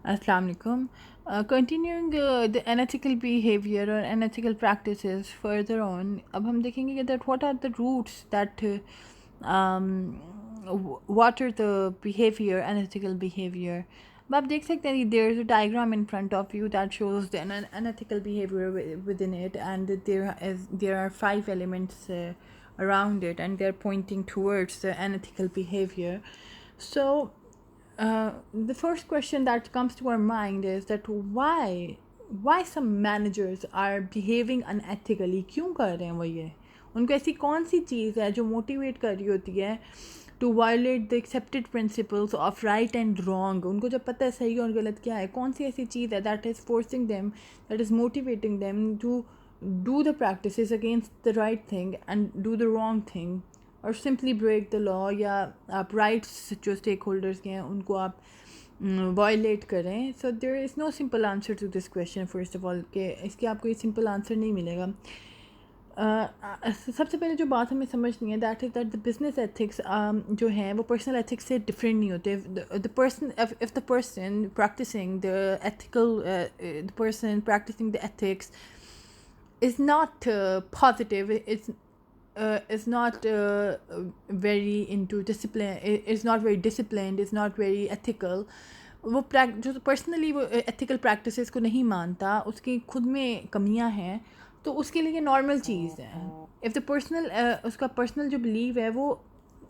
Assalamu alaikum. Continuing the unethical behavior or unethical practices further on, अब हम देखेंगे कि that what are the roots that um, what are the behavior, unethical behavior. अब आप देख सकते हैं there is a diagram in front of you that shows the unethical behavior within it, and there are 5 elements around it, and they're pointing towards the unethical behavior. So the first question that comes to our mind is that why some managers are behaving unethically. क्यों कर रहे हैं वो ये, उनको ऐसी कौन सी चीज़ है जो मोटिवेट कर रही होती है to violate the accepted principles of right and wrong. उनको जब पता है सही और गलत क्या है, कौन सी ऐसी चीज़ है that is forcing them, that is motivating them to do the practices against the right thing and do the wrong thing, और सिंपली ब्रेक द लॉ, या आप राइट्स जो स्टेक होल्डर्स के हैं उनको आप वायलेट करें. So there is no simple answer to this question. First of all कि इसके आपको ये सिंपल आंसर नहीं मिलेगा. सबसे पहले जो बात हमें समझनी है that is that the business ethics जो हैं वो पर्सनल एथिक्स से डिफरेंट नहीं होते. The person if the person practising the ethical the person practising the ethics is not positive, is not very into discipline, is not very disciplined, is not very ethical. वो जो personally वो ethical practices को नहीं मानता, उसकी खुद में कमियां हैं, तो उसके लिए नॉर्मल चीज़ है. इफ़ द पर्सनल उसका पर्सनल जो बिलीव है वो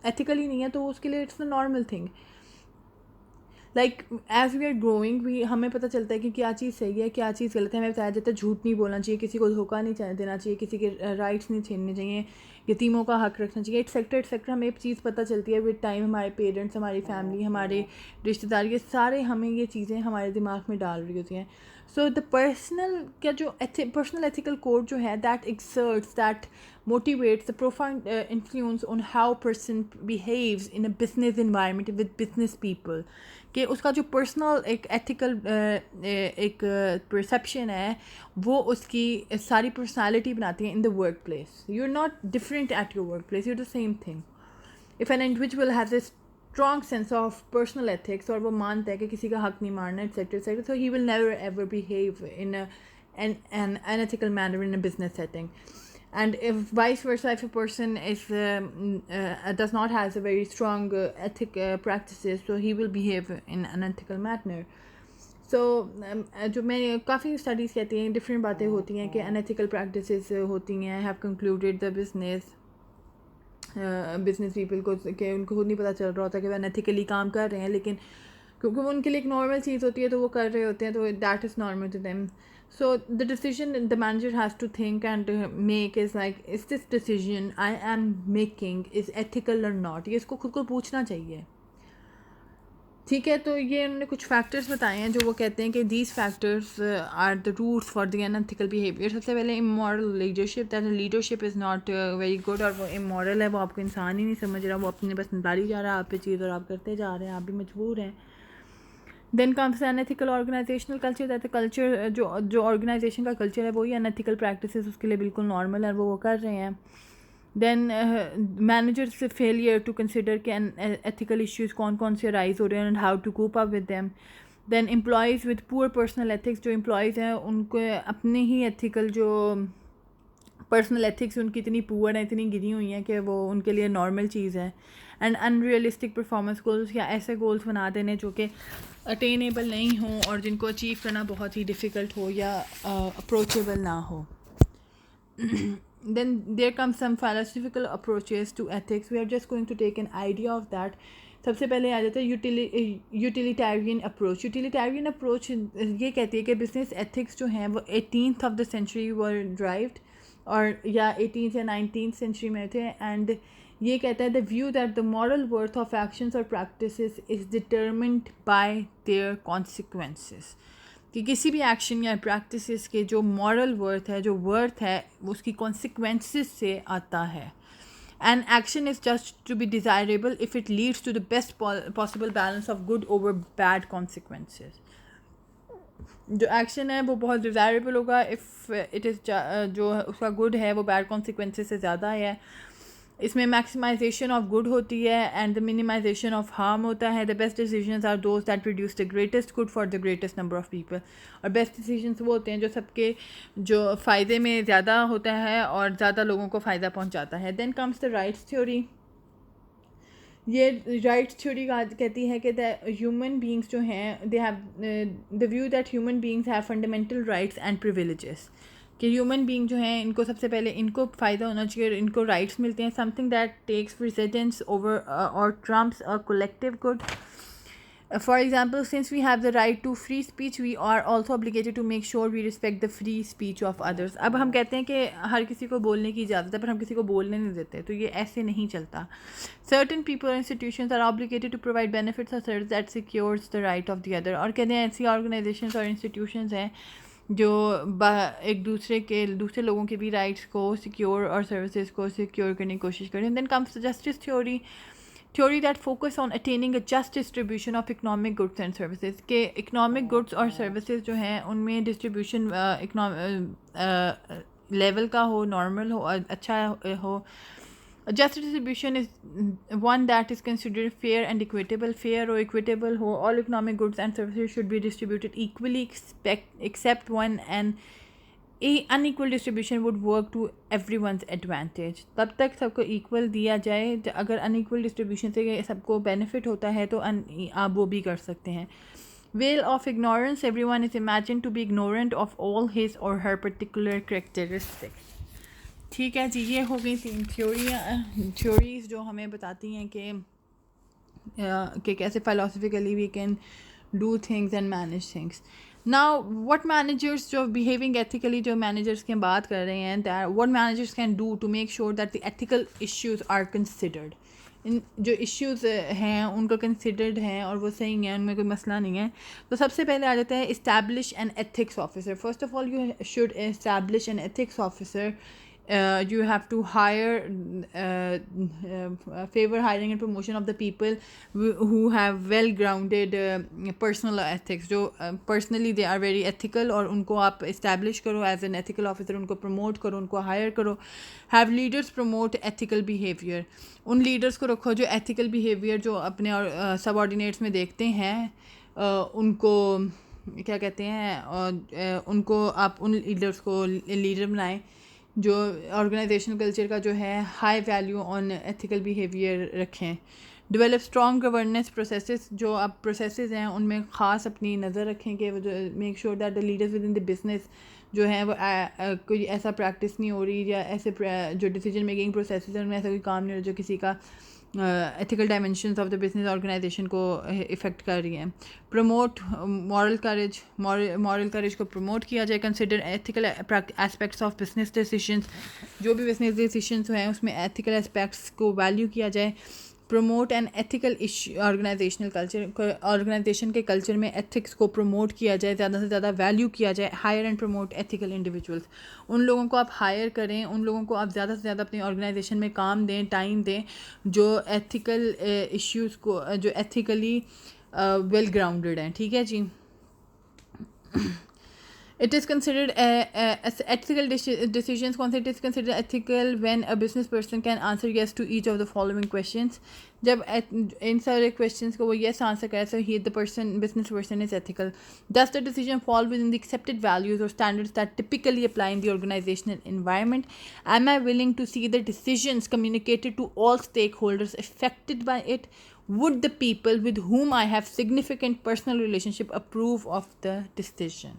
एथिकली नहीं है, तो उसके लिए it's the normal thing. Like as we are growing हमें पता चलता है कि क्या चीज़ सही है, क्या चीज़ गलत है. हमें बताया जाता है झूठ नहीं बोलना चाहिए, किसी को धोखा नहीं देना चाहिए, किसी के राइट्स नहीं छीनने चाहिए, यतीमों का हक रखना चाहिए, एक्सेट्रा. हमें एक चीज़ पता चलती है विद टाइम. हमारे पेरेंट्स, हमारी फैमिली, हमारे रिश्तेदार, ये सारे हमें ये चीज़ें हमारे दिमाग में डाल रही होती हैं. सो द पर्सनल क्या जो पर्सनल एथिकल कोड जो है that exerts, that motivates the profound influence on how person behaves in a business environment with business people. कि उसका जो पर्सनल एक एथिकल एक परसेप्शन है वो उसकी सारी पर्सनालिटी बनाती है in the workplace. You are not different at your workplace, you are the same thing. If an individual has a strong sense of personal ethics और वो मानता है कि किसी का हक नहीं मारना etcetera etcetera, so he will never ever behave in an unethical manner in a business setting. And if vice versa, if a person does not has a very strong ethic practices, so he will behave in an unethical manner. So जो मैं काफ़ी studies कहती हैं, different बातें होती हैं कि unethical practices होती हैं. have concluded the business people को कि उनको खुद नहीं पता चल रहा होता कि वो अनएथिकली काम कर रहे हैं, लेकिन क्योंकि वो उनके लिए एक नॉर्मल चीज़ होती है तो वो कर रहे होते हैं, तो that is normal to them. So the decision the manager has to think and make is like, is this decision I am making is ethical or not. ये इसको खुद को पूछना चाहिए. ठीक है, तो ये उन्होंने कुछ फैक्टर्स बताए हैं जो वो कहते हैं कि these factors are the roots for the unethical behaviour. सबसे पहले immoral leadership, that leadership is not very good, और वो इमोरल है, वो आपको इंसान ही नहीं समझ रहा, वो अपने बस डाली जा रहा है आप पे चीज़ और आप करते जा रहे हैं, आप भी मजबूर हैं. Then comes unethical organisational culture, that culture जो ऑर्गेनाइजेशन का कल्चर है वही अनएथिकल प्रैक्टिसेस उसके लिए बिल्कुल नॉर्मल है, वो कर रहे हैं. Then managers failure to consider के एथिकल इश्यूज कौन कौन से राइज हो रहे हैं and how to cope up with them. Then employees with poor personal ethics, जो एम्प्लॉयज़ हैं उनको अपने ही एथिकल जो पर्सनल एथिक्स उनकी इतनी पुअर हैं, इतनी गिरी हुई हैं कि वो उनके लिए नॉर्मल चीज़ है. एंड अनरियलिस्टिक परफॉर्मेंस गोल्स, या ऐसे गोल्स बना देने जो कि अटेनेबल नहीं हो और जिनको अचीव करना बहुत ही डिफ़िकल्ट हो या अप्रोचेबल ना हो. Then there comes some philosophical approaches to ethics. We are just going to take an idea of that. सबसे पहले आ जाता है यूटिलिटेरियन अप्रोच. यूटिलिटेरियन अप्रोच ये कहती है कि बिजनेस एथिक्स जो हैं वो 18th of the century were driven, और या 18th या 19th सेंचुरी में थे. एंड ये कहता है the view that the moral worth of actions और practices is determined by their consequences. कि किसी भी एक्शन या प्रैक्टिसेस के जो मॉरल वर्थ है, जो वर्थ है, उसकी कॉन्सिक्वेंसेस से आता है. And action is just to be desirable if it leads to the best possible balance of good over bad consequences. जो एक्शन है वो बहुत डिज़ायरेबल होगा इफ़ इट इज़ जो उसका गुड है वो बैड कॉन्सिक्वेंसेस से ज़्यादा है. इसमें मैक्सिमाइजेशन ऑफ गुड होती है and the minimisation of harm होता है. The best decisions are those that produce the greatest good for the greatest number of people. और बेस्ट डिसीजंस वो होते हैं जो सबके जो फ़ायदे में ज़्यादा होता है और ज़्यादा लोगों को फ़ायदा पहुंचाता है. Then comes the rights theory. ये राइट्स थ्योरी कहती है कि द ह्यूमन बींग्स जो हैं they have the view that human beings have fundamental rights and privileges. कि ह्यूमन बींग जो हैं इनको सबसे पहले इनको फ़ायदा होना चाहिए, इनको राइट्स मिलते हैं. Something that takes precedence over और trumps a collective good. For example, since we have the right to free speech, we are also obligated to make sure we respect the free speech of others. अब हम कहते हैं कि हर किसी को बोलने की इजाज़त है पर हम किसी को बोलने नहीं देते, तो ये ऐसे नहीं चलता. Certain people or institutions are obligated to provide benefits or services that secures the right of the other. और कहते हैं ऐसी organizations और institutions हैं जो एक दूसरे लोगों के भी राइट्स को सिक्योर और सर्विसेज को सिक्योर करने की कोशिश करें. Then comes the justice theory. Theory that focus on attaining a just distribution of economic goods and services. के इकनॉमिक गुड्स और सर्विसेज जो हैं उनमें डिस्ट्रीब्यूशन लेवल का हो, नॉर्मल हो, अच्छा हो. Just distribution is one that is considered fair and equitable. Fair or equitable हो, all economic goods and services should be distributed equally except one, and unequal distribution would work to everyone's advantage. तब तक सबको equal दिया जाए. अगर unequal distribution से सबको benefit होता है तो आप वो भी कर सकते हैं. Veil of ignorance. Everyone is imagined to be ignorant of all his or her particular characteristics. ठीक है जी, ये हो गई 3 थ्योरीज़ जो हमें बताती हैं कि कैसे philosophically we can do things and manage things. Now what managers जो बिहेविंग एथिकली जो मैनेजर्स की बात कर रहे हैं, what managers can do to make sure that the ethical issues are considered. इन जो इश्यूज़ हैं उनको कंसिडर्ड हैं और वो सही हैं, उनमें कोई मसला नहीं है. तो सबसे पहले आ जाता है establish an ethics officer. First of all you should establish an ethics officer. You have to favor hiring and promotion of the people who have well grounded personal ethics, जो personally they are very ethical, और उनको आप establish करो as an ethical officer, उनको promote करो, उनको hire करो. Have leaders promote ethical behavior. उन leaders को रखो जो ethical behavior जो अपने subordinates में देखते हैं, उनको क्या कहते हैं, और उनको आप उन leaders को leader बनाएं जो ऑर्गेनाइजेशनल कल्चर का जो है high value on ethical behaviour रखें. Develop strong governance processes. जो अब प्रोसेसेस हैं उनमें ख़ास अपनी नज़र रखें कि make sure that the leaders with in the business जो है वो कोई ऐसा प्रैक्टिस नहीं हो रही या ऐसे जो डिसीजन मेकिंग प्रोसेसेस हैं उनमें ऐसा कोई काम नहीं हो रहा जो किसी का ethical dimensions of the business organisation को इफ़ेक्ट कर रही हैं. प्रमोट मॉरल करेज को प्रमोट किया जाए. Consider ethical aspects of business decisions. जो भी बिजनेस डिसीजंस हैं उसमें एथिकल एस्पेक्ट्स को वैल्यू किया जाए. Promote an ethical organisational culture. Organisation के कल्चर में एथिक्स को प्रमोट किया जाए, ज़्यादा से ज़्यादा वैल्यू किया जाए. Hire and promote ethical individuals. उन लोगों को आप हायर करें, उन लोगों को आप ज़्यादा से ज़्यादा अपनी ऑर्गेनाइजेशन में काम दें, टाइम दें, जो एथिकल इश्यूज़ को जो एथिकली वेल ग्राउंडेड हैं. ठीक है जी. It is considered as ethical decisions. It is considered ethical when a business person can answer yes to each of the following questions. जब इन सारे questions को वो yes answer करे, so the business person is ethical. Does the decision fall within the accepted values or standards that typically apply in the organizational environment? Am I willing to see the decisions communicated to all stakeholders affected by it? Would the people with whom I have significant personal relationship approve of the decision?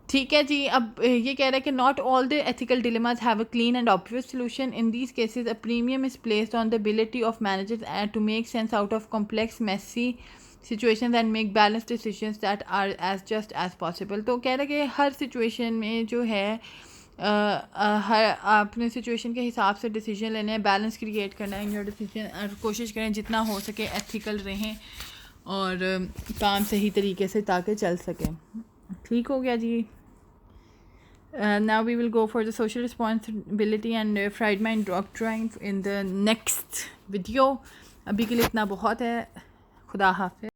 ठीक है जी. अब ये कह रहा है कि not all the ethical dilemmas have a clean and obvious solution. In these cases a premium is placed on the ability of managers to make sense out of complex messy situations and make balance decisions that are as just as possible. तो कह रहा है कि हर situation में जो है हर अपने situation के हिसाब से डिसीजन लेने हैं, बैलेंस क्रिएट करना है इन योर डिसीजन, और कोशिश करें जितना हो सके एथिकल रहें और काम सही तरीके से ताकि चल सके. ठीक हो गया जी. Now we will go for the social responsibility and Friedman doctrine in the next video. अभी के लिए इतना बहुत है. खुदा हाफ़िज़.